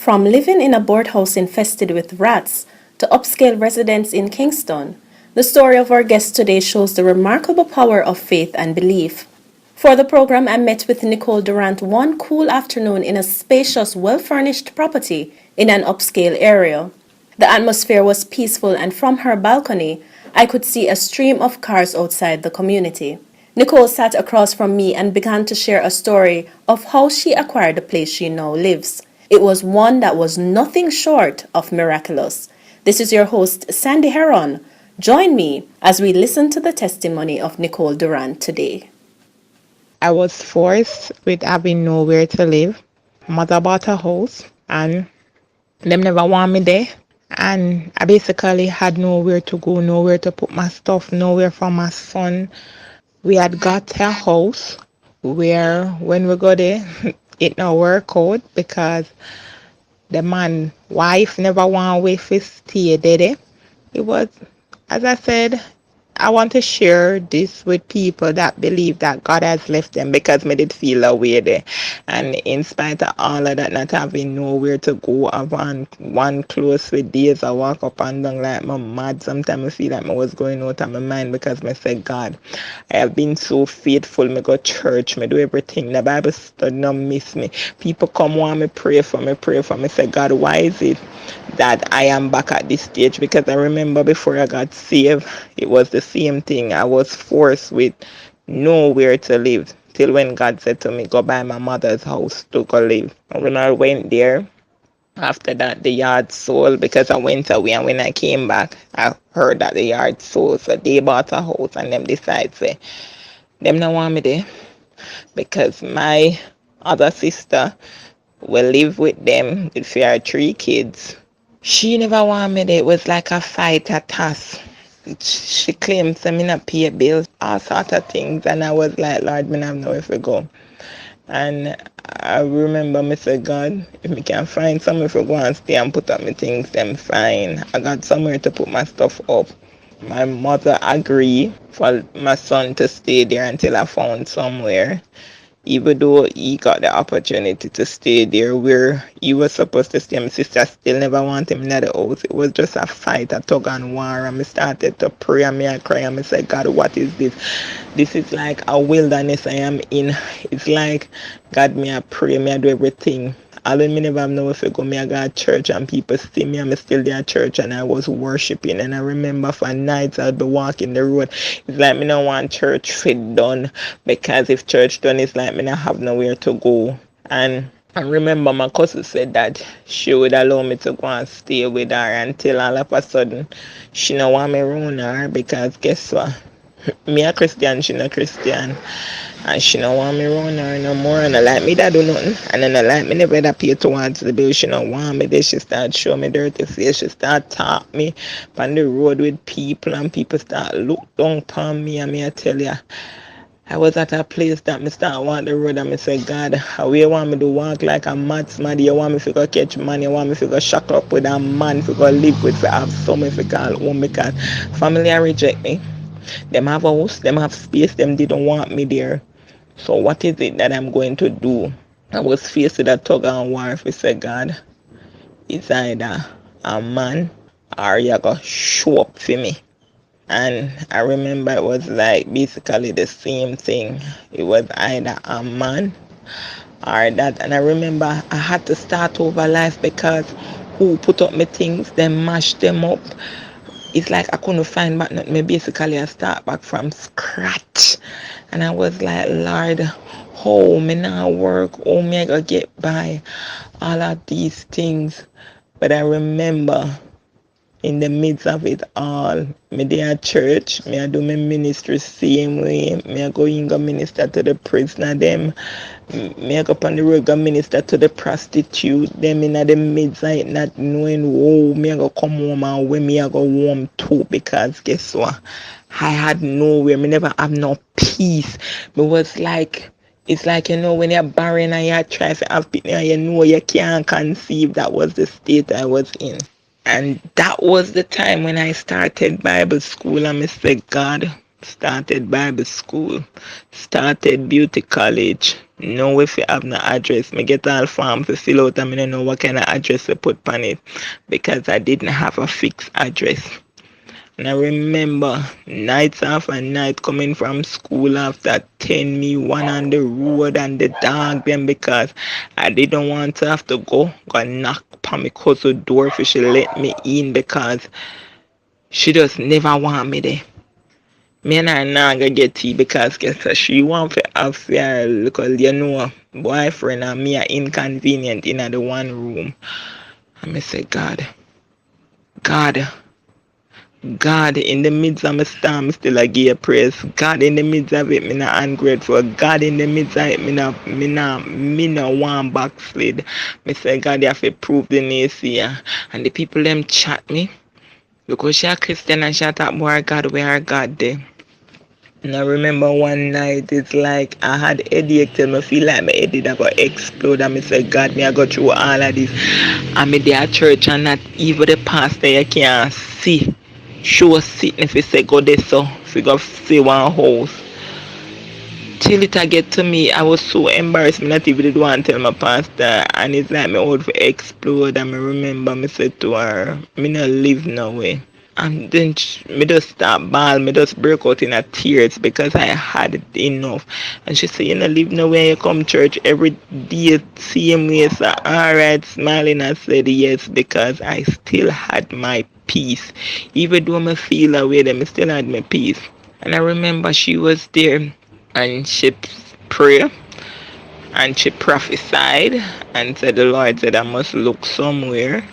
From living in a boardhouse infested with rats to upscale residence in Kingston, the story of our guest today shows the remarkable power of faith and belief. For the program, I met with Nicole Durrant one cool afternoon in a spacious, well-furnished property in an upscale area. The atmosphere was peaceful, and from her balcony, I could see a stream of cars outside the community. Nicole sat across from me and began to share a story of how she acquired the place she now lives. It was one that was nothing short of miraculous. This is your host, Sandy Heron. Join me as we listen to the testimony of Nicole Durrant today. I was forced with having nowhere to live. Mother bought a house and them never want me there. And I basically had nowhere to go, nowhere to put my stuff, nowhere for my son. We had got a house where when we go there, it not work out because the man wife never want we to stay there. It was, as I said, I want to share this with people that believe that God has left them because me did feel away there. And in spite of all of that, not having nowhere to go, I want one close with days, I walk up and down like I'm mad. Sometimes I feel like I was going out of my mind because I said, God, I have been so faithful. Me go church, me do everything. The Bible study not miss me. People come want me pray for me. Say, God, why is it that I am back at this stage? Because I remember before I got saved, it was the same thing. I was forced with nowhere to live till when God said to me, go buy my mother's house to go live. And when I went there, after that, the yard sold because I went away, and when I came back, I heard that the yard sold. So they bought a house and them decide say, them not want me there because my other sister will live with them with her 3 kids. She never want me there. It was like a fight, a toss. She claims I'm not pay bills, all sort of things, and I was like, Lord, me have nowhere to go. And I remember me say, God, if me can find somewhere to go and stay and put up my things, then fine. I got somewhere to put my stuff up. My mother agreed for my son to stay there until I found somewhere. Even though he got the opportunity to stay there where he was supposed to stay, my sister still never wanted him in the house. It was just a fight, a tug and war, and I started to pray and I cry and I said, God, what is this? This is like a wilderness I am in. It's like, God, me I pray, me I do everything. Although me never know if I go, me I go to church and people see me, I'm still there at church and I was worshiping. And I remember for nights I'd be walking the road. It's like me don't want church fit done because if church done, it's like me not have nowhere to go. And I remember my cousin said that she would allow me to go and stay with her until all of a sudden she don't want me around her because guess what? Me a Christian, she not Christian. And she don't want me around her no more. And I like me that do nothing. And then I like me never that pay towards the bill. She don't want me there. She start show me dirty face. She start talk me on the road with people. And people start look down upon me. And me I tell you, I was at a place that me start walk the road and me say, God, how you want me to walk like a mad smarty? You want me to go catch money? You want me to go shack up with a man? To go live with? To have some if I call home because family reject me. Them have a house, them have space, them didn't want me there. So what is it that I'm going to do? I was faced with a tug and war. If I say, God, it's either a man or you're going to show up for me. And I remember it was like basically the same thing. It was either a man or that. And I remember I had to start over life because who put up my things, then mash them up. It's like I couldn't find back nothing. Me basically I start back from scratch. And I was like, Lord, how me now work? How me I gonna get by? All of these things. But I remember in the midst of it all, me there at church, me I do my ministry same way. Me I go in go minister to the prisoner them. Me I go up on the road go minister to the prostitute them in the midst of it not knowing whoa me I go come home and when me I go home too because guess what? I had nowhere, me never have no peace. Me was like it's like, you know, when you're barren and you try to have people and you know you can't conceive. That was the state I was in. And that was the time when I started Bible school and I said, God, started Bible school, started beauty college. Know if you have no address, me get all form to fill out and I don't know what kind of address to put on it because I didn't have a fixed address. And I remember nights after night coming from school after 10 me one on the road and the dog them because I didn't want to have to go knock on my cousin's door for she let me in because she just never want me there. Me and her not gonna get tea because guess what? She want to have her because you know boyfriend and me are inconvenient in the one room. And me say God, God, in the midst of my storm, still I give praise. God, in the midst of it, me not ungrateful. God, in the midst of it, me not want backslid. Me say, God, you have to prove the naysayer. And the people them chat me because she a Christian and she talk about God, where her God there. And I remember one night, it's like I had headache till me feel like my head did go explode. And I said, God, me I go through all of this. I'm there at church and not even the pastor you can't see. She was sitting if you say go there so if you go see one house. Till it I get to me, I was so embarrassed. Me not even did want to tell my pastor. And it's like my head for explode. And I remember me said to her, me not live no way. And then me just start bawl, me just break out in a tears because I had it enough. And she said, you know, live nowhere, you come church every day, same way. So, alright, smiling, I said yes because I still had my peace. Even though I feel away, I still had my peace. And I remember she was there and she prayed and she prophesied and said, the Lord said I must look somewhere.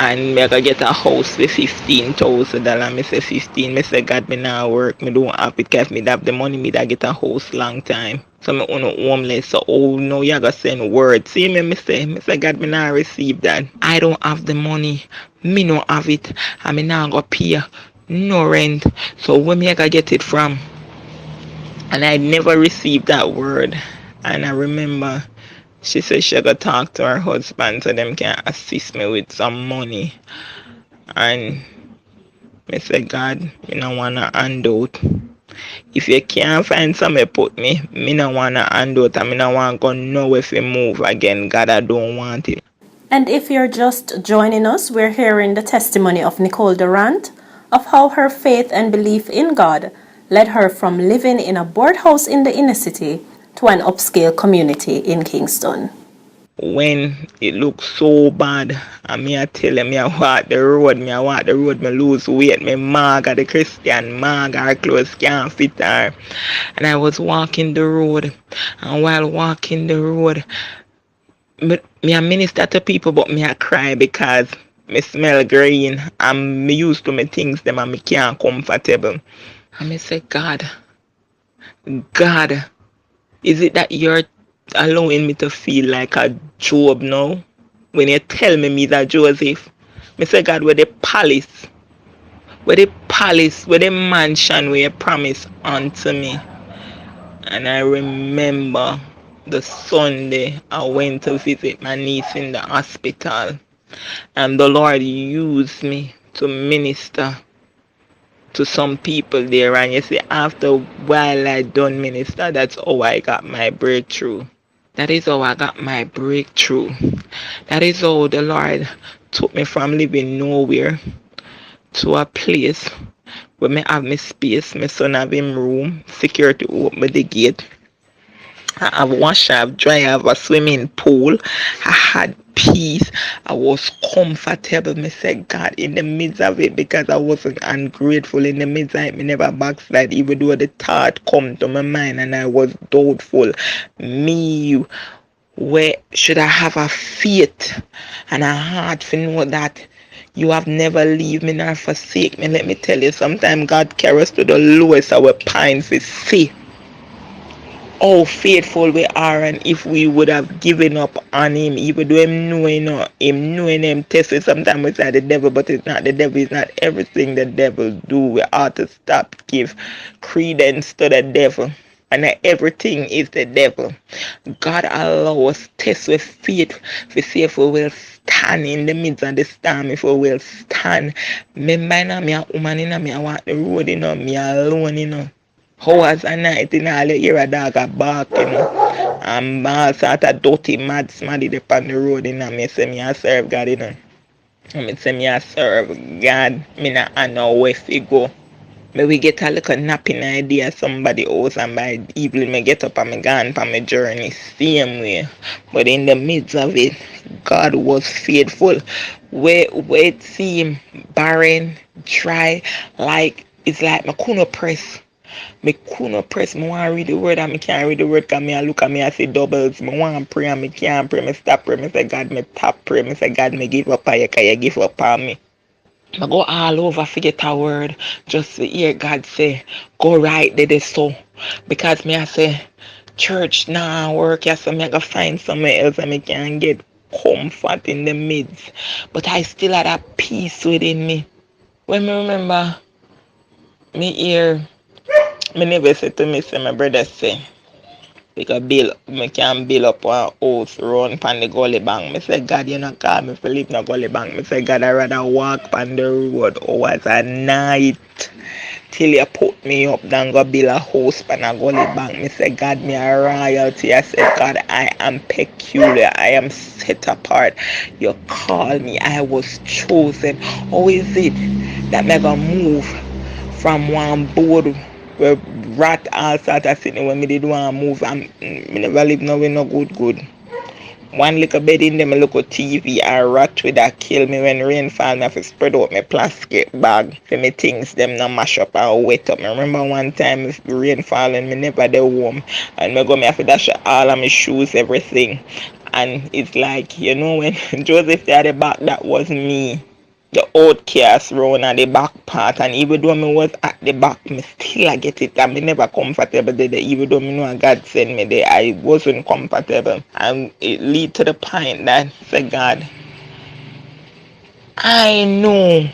And me I go get a house for $15,000. Me say 15. Me say God, me now work. Me don't have it because me have the money. Me da get a house long time. So me own homeless. So oh no, you gotta send word. See me say God, me now receive that. I don't have the money. Me no have it. And me now go pay no rent. So where me I gotta get it from? And I never received that word. And I remember she said she gotta talk to her husband so them can assist me with some money. And I said, God, me no wanna hand out. If you can't find somewhere put me no wanna hand out and me no want go nowhere if you move again. God, I don't want it. And if you're just joining us, we're hearing the testimony of Nicole Durrant of how her faith and belief in God led her from living in a board house in the inner city to an upscale community in Kingston. When it looks so bad, and me I tell them, me I walk the road, me lose weight, me maga the Christian, maga her clothes can't fit her. And I was walking the road, and while walking the road, me I minister to people, but me I cry because me smell green, and me used to me things them and me can't comfortable. And me say, God, is it that you're allowing me to feel like a Job now? When you tell me that Joseph, me say God, where the palace, where the mansion where you promised unto me. And I remember the Sunday I went to visit my niece in the hospital. And the Lord used me to minister to some people there. And you see, after a while I done minister, that's how I got my breakthrough. That is how I got my breakthrough. That is how the Lord took me from living nowhere to a place where me have my space, my son have him room, security open the gate. I have washer, I have dryer, I have a swimming pool. I had peace. I was comfortable. Me said, God, in the midst of it, because I wasn't ungrateful. In the midst of it, me never backslide, even though the thought come to my mind and I was doubtful. Me, where should I have a faith and a heart to know that you have never leave me nor forsake me? Let me tell you, sometimes God carries us to the lowest of our pines to see how faithful we are, and if we would have given up on him, even though him knowing him tested. Sometimes we say the devil, but it's not the devil. It's not everything the devil do. We ought to stop give credence to the devil. And not everything is the devil. God allow us test with faith to see if we will stand in the midst of the storm, if we will stand. Remember, me a woman, me I walk the road, me alone, hours and night, all you hear a dog a bark, and all sort of dirty, mad, smaddy upon the road, me say me a serve God, Me say me a serve God, me not know where to go. Me we get a little napping idea somebody else, and by evening me get up and me gone for my journey same way. But in the midst of it, God was faithful. Where it seemed barren, dry, like it's like me couldn't press. Me couldn't press. Me want to read the word and me can't read the word because me I look at me I see doubles. Me want to pray and me can't pray. Me stop pray. Me say God me stop pray. Me say God me give up on you because you give up on me. I go all over forget a word just to hear God say go right there so because me I say church now work yes so me I go find somewhere else and me can get comfort in the midst, but I still had a peace within me. When me remember me hear me never say to me say my brother say because me can build up one house run pan the gully bank. Me say God you not call me for live no gully bank. Me say God I rather walk pan the road hours a night till you put me up than go build a house pan a gully bank. Me say God me a royalty. I say God I am peculiar. I am set apart. You call me. I was chosen. How is it that me gonna move from one board where rat all sort of sitting when me did want to move and me never live nowhere no good. One little bed in them, a little TV, a rat with that kill me when rain fall. Me have to spread out my plastic bag for me things them not mash up or wet up. I remember one time if rain fall and me never there home and me have to dash all of my shoes, everything. And it's like, when Joseph there at the back, that was me. The old chaos round at the back part, and even though me was at the back, me still I get it and me never comfortable there. Even though me know God sent me there, I wasn't comfortable. And it lead to the point that say God, I know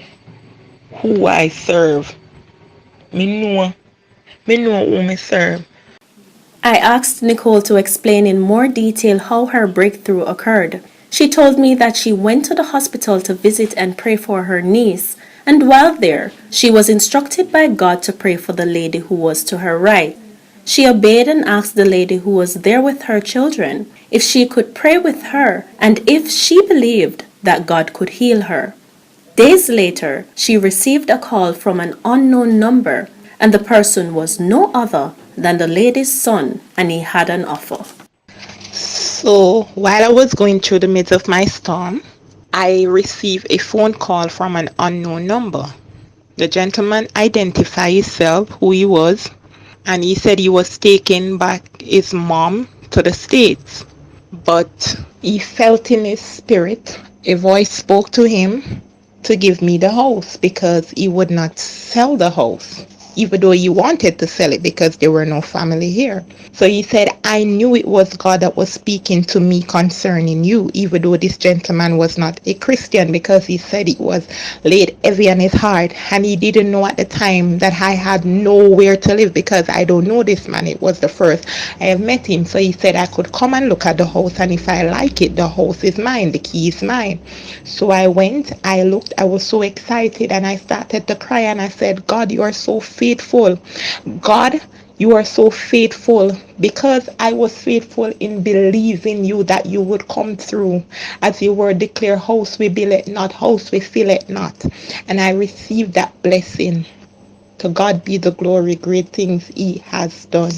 who I serve. Me know who me serve. I asked Nicole to explain in more detail how her breakthrough occurred. She told me that she went to the hospital to visit and pray for her niece, and while there, she was instructed by God to pray for the lady who was to her right. She obeyed and asked the lady who was there with her children if she could pray with her and if she believed that God could heal her. Days later, she received a call from an unknown number, and the person was no other than the lady's son, and he had an offer. So while I was going through the midst of my storm, I received a phone call from an unknown number. The gentleman identified himself, who he was, and he said he was taking back his mom to the States. But he felt in his spirit, a voice spoke to him to give me the house because he would not sell the house, even though he wanted to sell it because there were no family here. So he said, I knew it was God that was speaking to me concerning you, even though this gentleman was not a Christian, because he said it was laid heavy on his heart. And he didn't know at the time that I had nowhere to live because I don't know this man. It was the first I have met him. So he said I could come and look at the house, and if I like it, the house is mine, the key is mine. So I went, I looked, I was so excited, and I started to cry, and I said, God, you are so faithful. God, you are so faithful, because I was faithful in believing you that you would come through. As your word declare, house we build it not, house we fill it not. And I received that blessing. To God be the glory, great things he has done.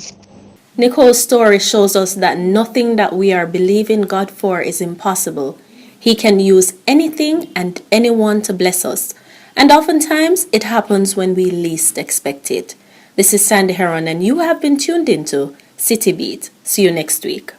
Nicole's story shows us that nothing that we are believing God for is impossible. He can use anything and anyone to bless us. And oftentimes, it happens when we least expect it. This is Sandy Heron, and you have been tuned into City Beat. See you next week.